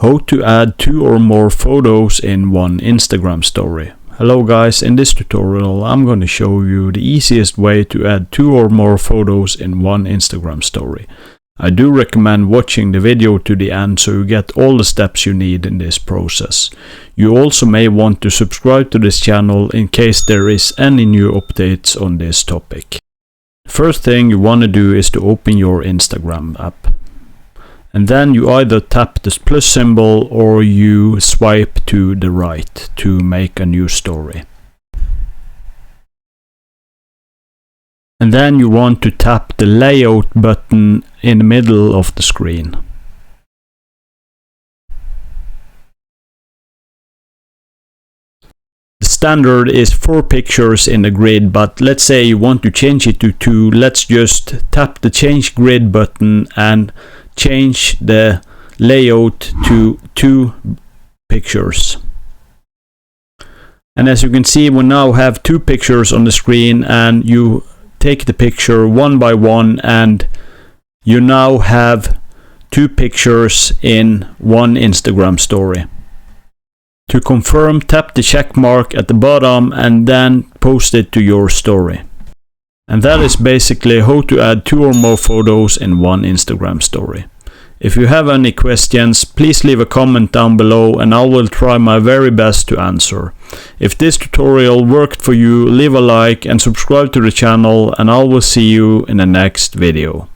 How to add 2 or more photos in one Instagram story. Hello guys, in this tutorial I'm going to show you the easiest way to add 2 or more photos in one Instagram story. I do recommend watching the video to the end so you get all the steps you need in this process. You also may want to subscribe to this channel in case there is any new updates on this topic. First thing you want to do is to open your Instagram app. And then you either tap this plus symbol or you swipe to the right to make a new story. And then you want to tap the layout button in the middle of the screen. The standard is 4 pictures in the grid, but let's say you want to change it to 2. Let's just tap the change grid button and change the layout to 2 pictures. And as you can see, we now have 2 pictures on the screen, and you take the picture one by one and you now have 2 pictures in one Instagram story. To confirm, tap the check mark at the bottom and then post it to your story. And that is basically how to add 2 or more photos in one Instagram story. If you have any questions, please leave a comment down below and I will try my very best to answer. If this tutorial worked for you, leave a like and subscribe to the channel, and I will see you in the next video.